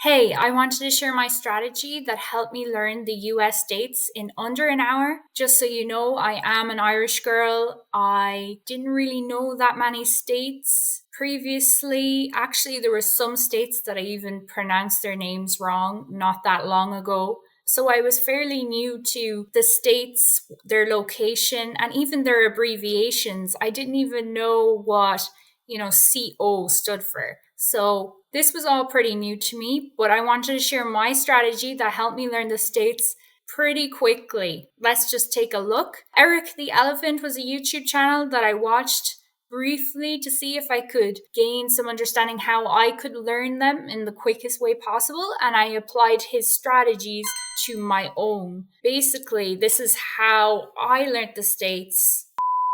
Hey, I wanted to share my strategy that helped me learn the US states in under an hour. Just so you know, I am an Irish girl. I didn't really know that many states previously. Actually, there were some states that I even pronounced their names wrong not that long ago. So I was fairly new to the states, their location, and even their abbreviations. I didn't even know what CO stood for. So this was all pretty new to me, but I wanted to share my strategy that helped me learn the states pretty quickly. Let's just take a look. Eric the Elephant was a YouTube channel that I watched briefly to see if I could gain some understanding how I could learn them in the quickest way possible, and I applied his strategies to my own. Basically, this is how I learned the states.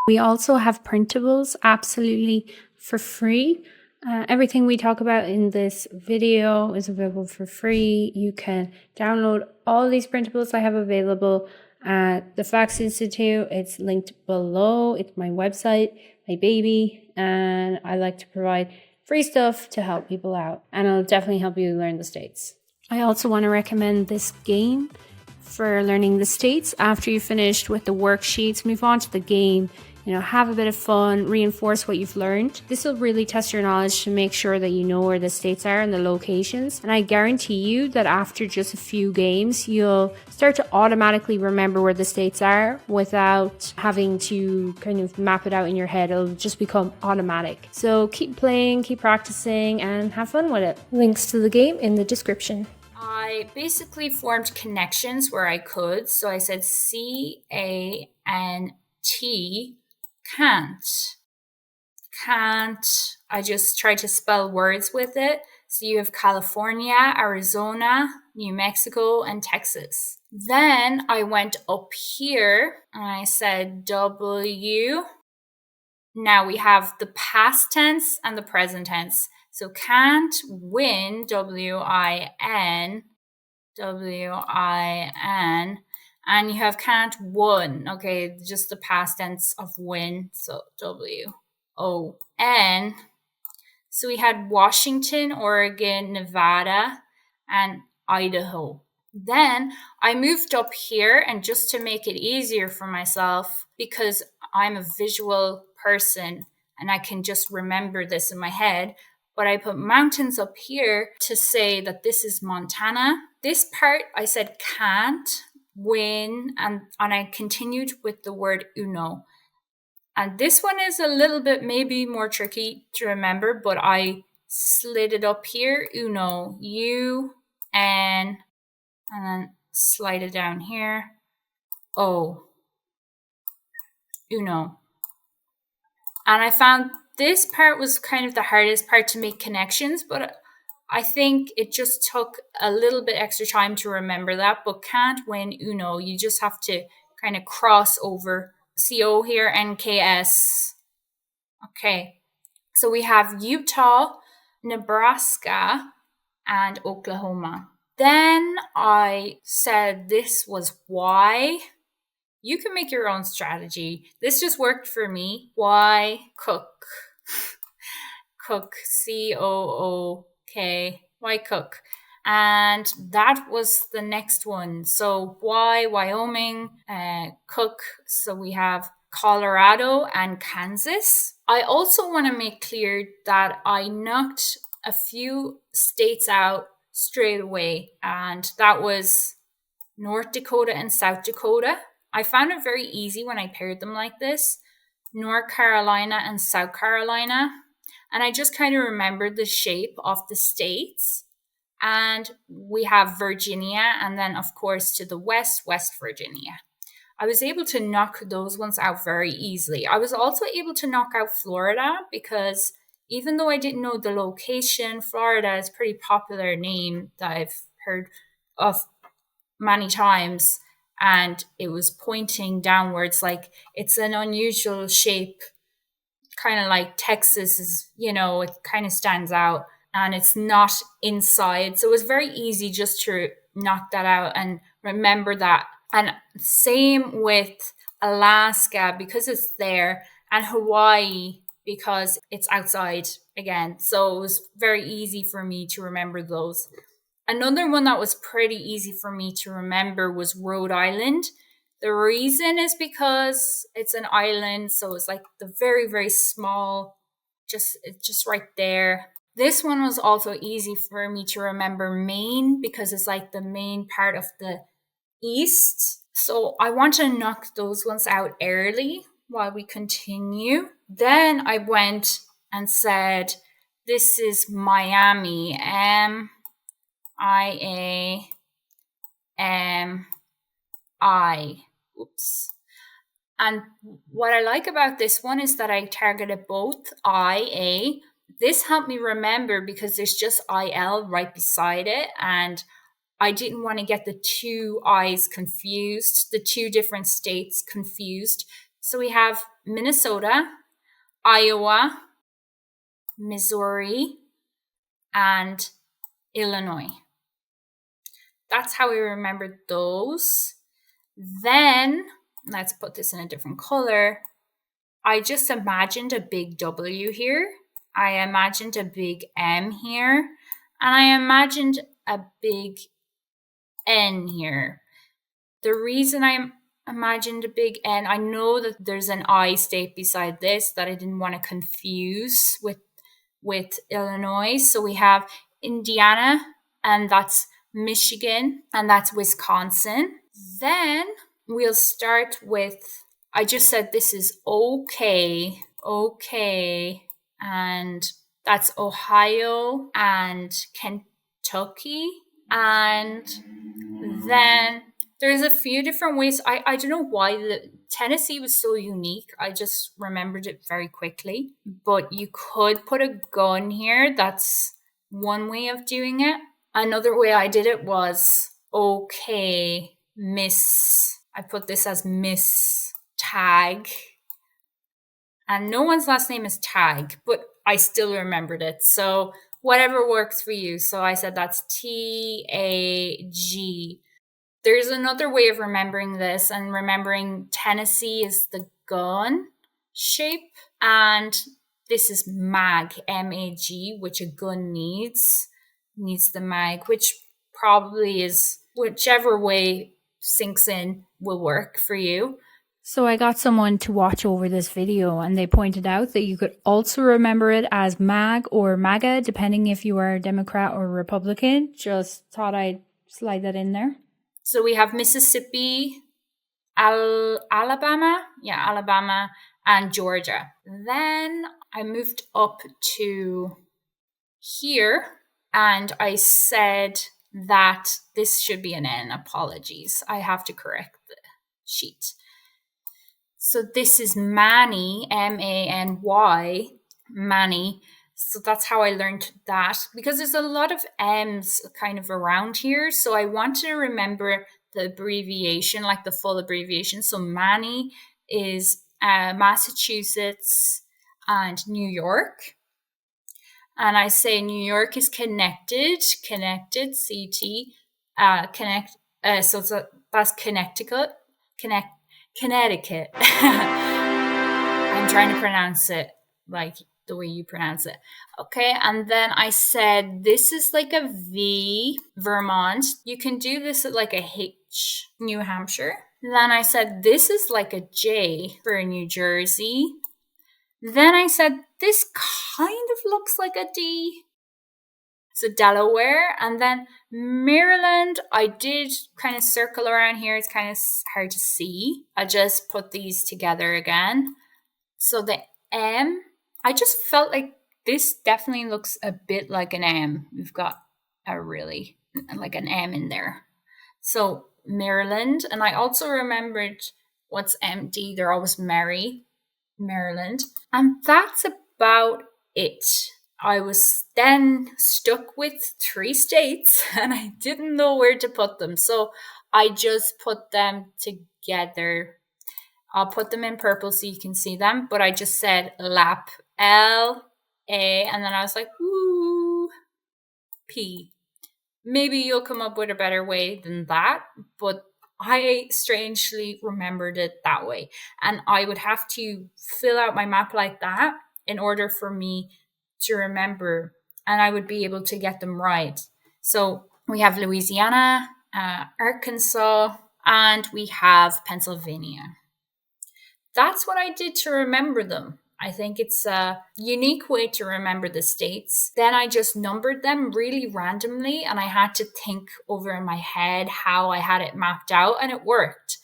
We also have printables absolutely for free. Everything we talk about in this video is available for free. You can download all these printables I have available at the Fox Institute. It's linked below. It's my website, my baby, and I like to provide free stuff to help people out, and it'll definitely help you learn the states. I also want to recommend this game for learning the states. After you've finished with the worksheets, move on to the game. Have a bit of fun, reinforce what you've learned. This will really test your knowledge to make sure that you know where the states are and the locations. And I guarantee you that after just a few games, you'll start to automatically remember where the states are without having to kind of map it out in your head. It'll just become automatic. So keep playing, keep practicing, and have fun with it. Links to the game in the description. I basically formed connections where I could. So I said CANT. Can't. I just tried to spell words with it. So you have California, Arizona, New Mexico, and Texas. Then I went up here and I said W. Now we have the past tense and the present tense. So can't win, W-I-N, W-I-N. And you have can't won. Okay, just the past tense of win. So W-O-N. So we had Washington, Oregon, Nevada, and Idaho. Then I moved up here, and just to make it easier for myself, because I'm a visual person and I can just remember this in my head, but I put mountains up here to say that this is Montana. This part I said can't win, and I continued with the word uno. And this one is a little bit maybe more tricky to remember, but I slid it up here, uno, U-N, and then slide it down here, O, uno. And I found this part was kind of the hardest part to make connections, but I think it just took a little bit extra time to remember that. But can't win uno. You just have to kind of cross over CO here, NKS. Okay. So we have Utah, Nebraska, and Oklahoma. Then I said this was Y. You can make your own strategy. This just worked for me. Y, cook. Cook, C-O-O-K, Y, cook. And that was the next one. So Y, Wyoming, cook. So we have Colorado and Kansas. I also want to make clear that I knocked a few states out straight away, and that was North Dakota and South Dakota. I found it very easy when I paired them like this. North Carolina and South Carolina. And I just kind of remembered the shape of the states. And we have Virginia, and then, of course, to the west, West Virginia. I was able to knock those ones out very easily. I was also able to knock out Florida because even though I didn't know the location, Florida is a pretty popular name that I've heard of many times. And it was pointing downwards, like it's an unusual shape, kind of like Texas is, it kind of stands out and it's not inside. So it was very easy just to knock that out and remember that. And same with Alaska because it's there, and Hawaii because it's outside again. So it was very easy for me to remember those. Another one that was pretty easy for me to remember was Rhode Island. The reason is because it's an island, so it's like the very, very small, just right there. This one was also easy for me to remember, Maine, because it's like the main part of the east. So I want to knock those ones out early while we continue. Then I went and said, this is Miami, MIAMI. Oops. And what I like about this one is that I targeted both IA. This helped me remember because there's just IL right beside it, and I didn't want to get the two I's confused, the two different states confused. So we have Minnesota, Iowa, Missouri, and Illinois. That's how we remembered those. Then, let's put this in a different color. I just imagined a big W here. I imagined a big M here. And I imagined a big N here. The reason I imagined a big N, I know that there's an I state beside this that I didn't want to confuse with Illinois. So we have Indiana, and that's Michigan, and that's Wisconsin. Then we'll start with, I just said this is okay, and that's Ohio and Kentucky. And then there's a few different ways. I don't know why the Tennessee was so unique. I just remembered it very quickly. But you could put a gun here. That's one way of doing it. Another way I did it was okay, Miss. I put this as Miss Tag. And no one's last name is Tag, but I still remembered it. So whatever works for you. So I said that's TAG. There's another way of remembering this, and remembering Tennessee is the gun shape, and this is mag, MAG, which a gun needs the mag, which probably is whichever way sinks in will work for you. So I got someone to watch over this video, and they pointed out that you could also remember it as MAG or MAGA, depending if you are a Democrat or Republican. Just thought I'd slide that in there. So we have Mississippi, Alabama, and Georgia. Then I moved up to here, and I said that this should be an N. Apologies. I have to correct the sheet. So this is Many, MANY, Many. So that's how I learned that, because there's a lot of M's kind of around here. So I wanted to remember the abbreviation, like the full abbreviation. So Many is Massachusetts and New York. And I say New York is connected, CT, so that's Connecticut. I'm trying to pronounce it like the way you pronounce it. Okay, and then I said this is like a V, Vermont. You can do this at like a H, New Hampshire. Then I said this is like a J for New Jersey. Then I said this kind of looks like a D. So Delaware. And then Maryland, I did kind of circle around here. It's kind of hard to see. I just put these together again. So the M, I just felt like this definitely looks a bit like an M. We've got a really, like an M in there. So Maryland. And I also remembered what's MD. They're always Mary, Maryland. And that's about it. I was then stuck with 3 states, and I didn't know where to put them. So I just put them together. I'll put them in purple so you can see them. But I just said LAP, L-A, and then I was like, ooh, P. Maybe you'll come up with a better way than that, but I strangely remembered it that way. And I would have to fill out my map like that in order for me to remember, and I would be able to get them right. So We have Louisiana, Arkansas, and we have Pennsylvania. That's what I did to remember them. I think it's a unique way to remember the states. Then I just numbered them really randomly, and I had to think over in my head how I had it mapped out, and it worked.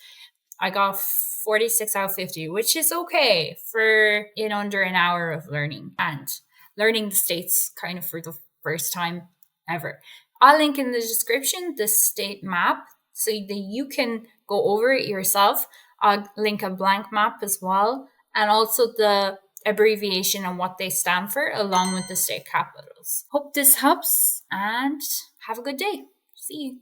I got 46 out of 50, which is okay for in under an hour of learning and learning the states kind of for the first time ever. I'll link in the description the state map so that you can go over it yourself. I'll link a blank map as well, and also the abbreviation and what they stand for, along with the state capitals. Hope this helps and have a good day. See you.